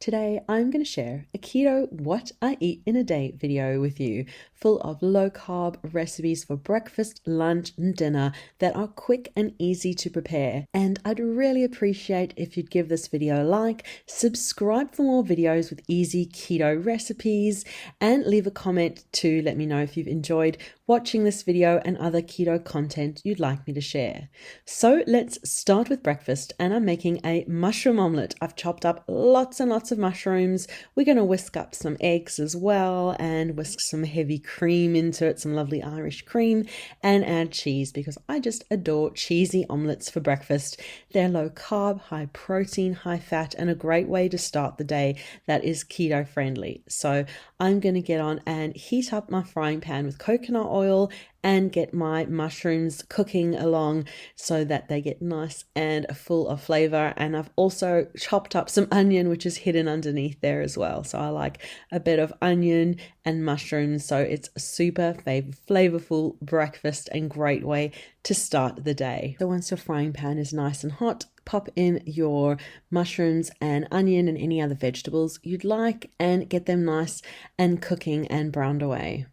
Today, I'm going to share a keto what I eat in a day video with you, full of low carb recipes for breakfast, lunch, and dinner that are quick and easy to prepare. And I'd really appreciate if you'd give this video a like, subscribe for more videos with easy keto recipes, and leave a comment to let me know if you've enjoyed watching this video and other keto content you'd like me to share. So let's start with breakfast, and I'm making a mushroom omelette. I've chopped up lots and lots of mushrooms. We're going to whisk up some eggs as well and whisk some heavy cream into it, some lovely Irish cream, and add cheese because I just adore cheesy omelettes for breakfast. They're low carb, high protein, high fat, and a great way to start the day that is keto friendly. So I'm going to get on and heat up my frying pan with coconut oil and get my mushrooms cooking along so that they get nice and full of flavor. And I've also chopped up some onion, which is hidden underneath there as well. So I like a bit of onion and mushrooms. So it's a super flavorful breakfast and great way to start the day. So once your frying pan is nice and hot, pop in your mushrooms and onion and any other vegetables you'd like and get them nice and cooking and browned away.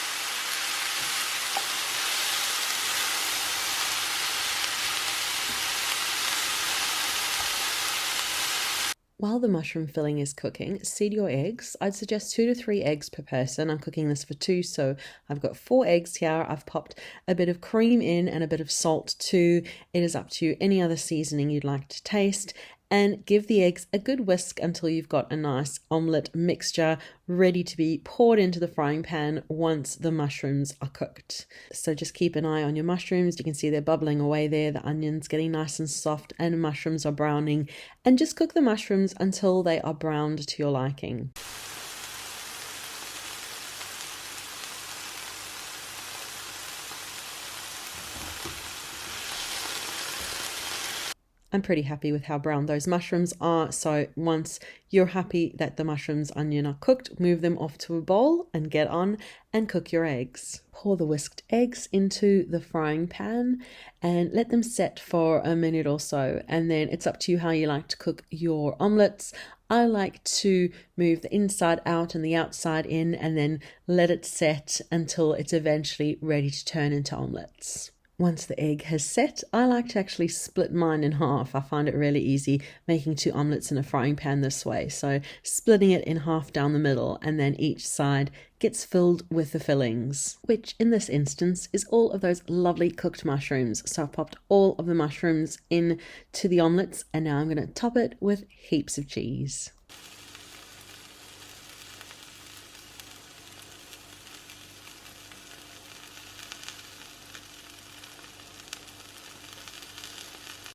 While the mushroom filling is cooking, seed your eggs. I'd suggest 2 to 3 eggs per person. I'm cooking this for 2, so I've got 4 eggs here. I've popped a bit of cream in and a bit of salt too. It is up to any other seasoning you'd like to taste. And give the eggs a good whisk until you've got a nice omelette mixture ready to be poured into the frying pan once the mushrooms are cooked. So just keep an eye on your mushrooms. You can see they're bubbling away there. The onion's getting nice and soft and mushrooms are browning. And just cook the mushrooms until they are browned to your liking. I'm pretty happy with how brown those mushrooms are. So once you're happy that the mushrooms, onion are cooked, move them off to a bowl and get on and cook your eggs. Pour the whisked eggs into the frying pan and let them set for a minute or so. And then it's up to you how you like to cook your omelettes. I like to move the inside out and the outside in and then let it set until it's eventually ready to turn into omelettes. Once the egg has set, I like to actually split mine in half. I find it really easy making 2 omelettes in a frying pan this way. So splitting it in half down the middle and then each side gets filled with the fillings, which in this instance is all of those lovely cooked mushrooms. So I've popped all of the mushrooms into the omelettes and now I'm going to top it with heaps of cheese.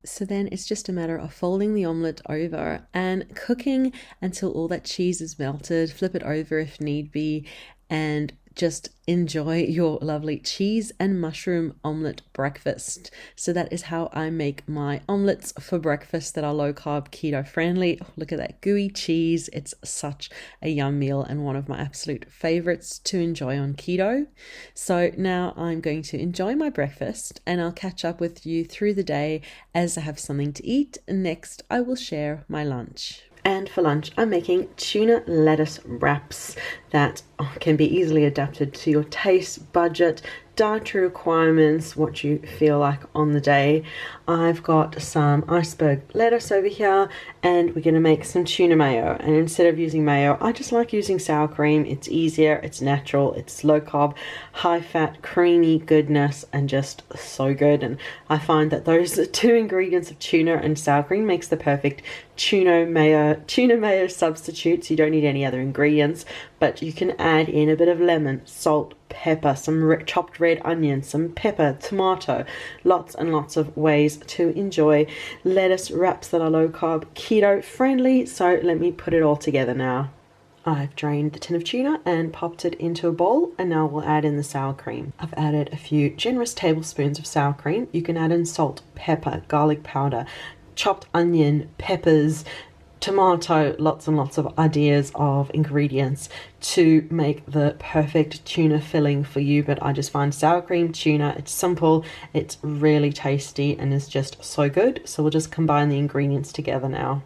So then it's just a matter of folding the omelette over and cooking until all that cheese is melted. Flip it over if need be and just enjoy your lovely cheese and mushroom omelette breakfast. So that is how I make my omelettes for breakfast that are low carb, keto friendly. Oh, look at that gooey cheese. It's such a yum meal and one of my absolute favorites to enjoy on keto. So now I'm going to enjoy my breakfast and I'll catch up with you through the day as I have something to eat. Next, I will share my lunch. And for lunch, I'm making tuna lettuce wraps that can be easily adapted to your taste, budget, dietary requirements, what you feel like on the day. I've got some iceberg lettuce over here and we're going to make some tuna mayo. And instead of using mayo, I just like using sour cream. It's easier, it's natural, it's low carb, high fat, creamy goodness and just so good. And I find that those 2 ingredients of tuna and sour cream makes the perfect tuna mayo substitute. So you don't need any other ingredients, but you can add in a bit of lemon, salt, pepper, some chopped red onion, some pepper, tomato, lots and lots of ways to enjoy lettuce wraps that are low carb, keto friendly. So let me put it all together now. I've drained the tin of tuna and popped it into a bowl and now we'll add in the sour cream. I've added a few generous tablespoons of sour cream. You can add in salt, pepper, garlic powder, chopped onion, peppers, tomato, lots and lots of ideas of ingredients to make the perfect tuna filling for you. But I just find sour cream tuna, it's simple, it's really tasty and is just so good. So we'll just combine the ingredients together now.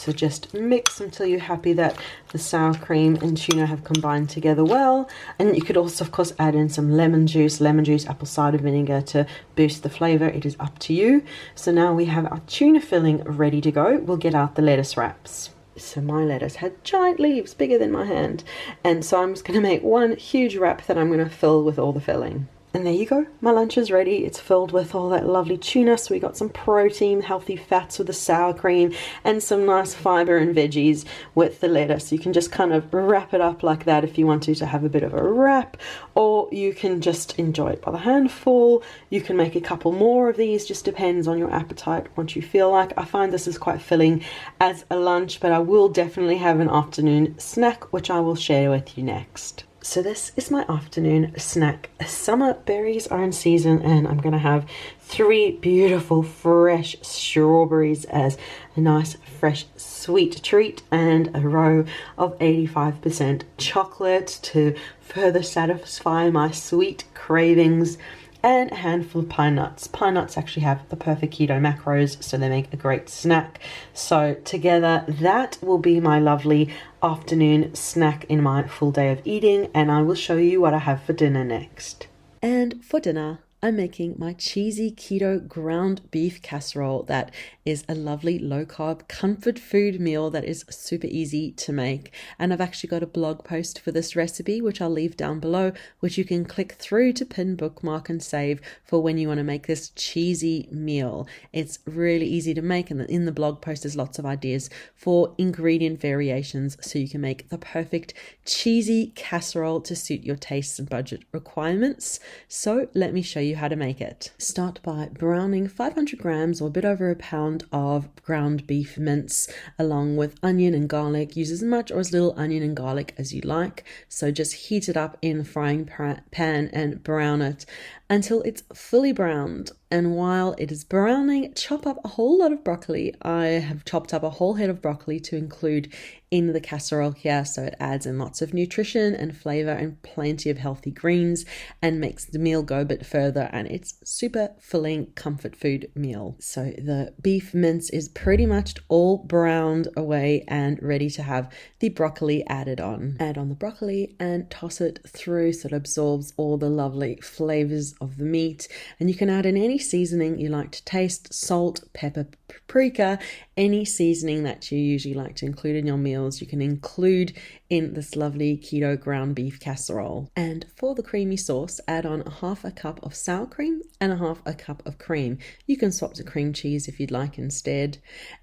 So just mix until you're happy that the sour cream and tuna have combined together well. And you could also, of course, add in some lemon juice, apple cider vinegar to boost the flavor. It is up to you. So now we have our tuna filling ready to go. We'll get out the lettuce wraps. So my lettuce had giant leaves, bigger than my hand. And so I'm just going to make one huge wrap that I'm going to fill with all the filling. And there you go, my lunch is ready. It's filled with all that lovely tuna, so we got some protein, healthy fats with the sour cream, and some nice fiber and veggies with the lettuce. You can just kind of wrap it up like that if you want to have a bit of a wrap, or you can just enjoy it by the handful. You can make a couple more of these, just depends on your appetite, what you feel like. I find this is quite filling as a lunch, but I will definitely have an afternoon snack, which I will share with you next. So this is my afternoon snack. Summer berries are in season, and I'm going to have 3 beautiful fresh strawberries as a nice fresh sweet treat, and a row of 85% chocolate to further satisfy my sweet cravings, and a handful of pine nuts. Pine nuts actually have the perfect keto macros, so they make a great snack. So together, that will be my lovely afternoon snack in my full day of eating, and I will show you what I have for dinner next. And for dinner, I'm making my cheesy keto ground beef casserole that is a lovely low-carb comfort food meal that is super easy to make. And I've actually got a blog post for this recipe, which I'll leave down below, which you can click through to pin, bookmark, and save for when you want to make this cheesy meal. It's really easy to make, and in the blog post there's lots of ideas for ingredient variations so you can make the perfect cheesy casserole to suit your tastes and budget requirements. So let me show you how to make it. Start by browning 500 grams or a bit over a pound of ground beef mince along with onion and garlic. Use as much or as little onion and garlic as you like. So just heat it up in a frying pan and brown it until it's fully browned. And while it is browning, chop up a whole lot of broccoli. I have chopped up a whole head of broccoli to include in the casserole here, so it adds in lots of nutrition and flavor and plenty of healthy greens and makes the meal go a bit further, and it's super filling comfort food meal. So the beef mince is pretty much all browned away and ready to have the broccoli added on. Add on the broccoli and toss it through so it absorbs all the lovely flavors of the meat, and you can add in any seasoning you like to taste: salt, pepper, paprika, any seasoning that you usually like to include in your meals you can include in this lovely keto ground beef casserole. And for the creamy sauce, add on 1/2 cup of sour cream and 1/2 cup of cream. You can swap to cream cheese if you'd like instead,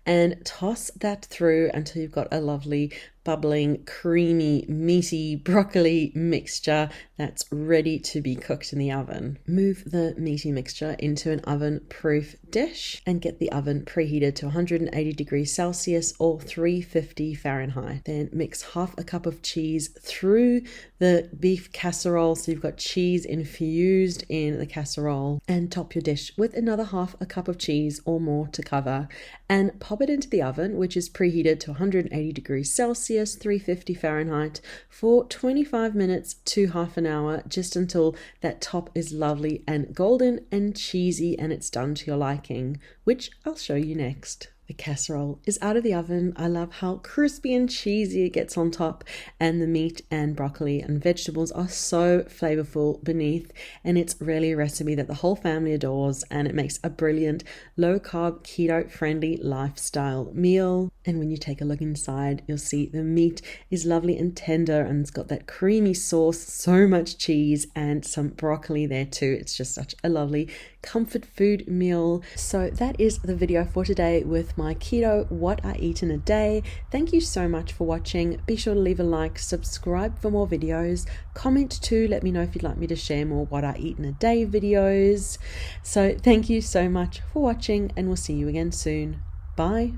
and toss that through until you've got a lovely bubbling, creamy, meaty broccoli mixture that's ready to be cooked in the oven. Move the meaty mixture into an oven-proof dish and get the oven preheated to 180 degrees Celsius or 350 Fahrenheit. Then mix 1/2 cup of cheese through the beef casserole so you've got cheese infused in the casserole, and top your dish with another 1/2 cup of cheese or more to cover, and pop it into the oven, which is preheated to 180 degrees Celsius, 350 Fahrenheit, for 25 minutes to half an hour, just until that top is lovely and golden and cheesy and it's done to your liking, which I'll show you next. The casserole is out of the oven. I love how crispy and cheesy it gets on top, and the meat and broccoli and vegetables are so flavorful beneath, and it's really a recipe that the whole family adores, and it makes a brilliant low-carb, keto-friendly lifestyle meal. And when you take a look inside, you'll see the meat is lovely and tender, and it's got that creamy sauce, so much cheese, and some broccoli there too. It's just such a lovely comfort food meal. So that is the video for today with my keto what I eat in a day. Thank you so much for watching. Be sure to leave a like, subscribe for more videos, comment too, let me know if you'd like me to share more what I eat in a day videos. So thank you so much for watching, and we'll see you again soon. Bye.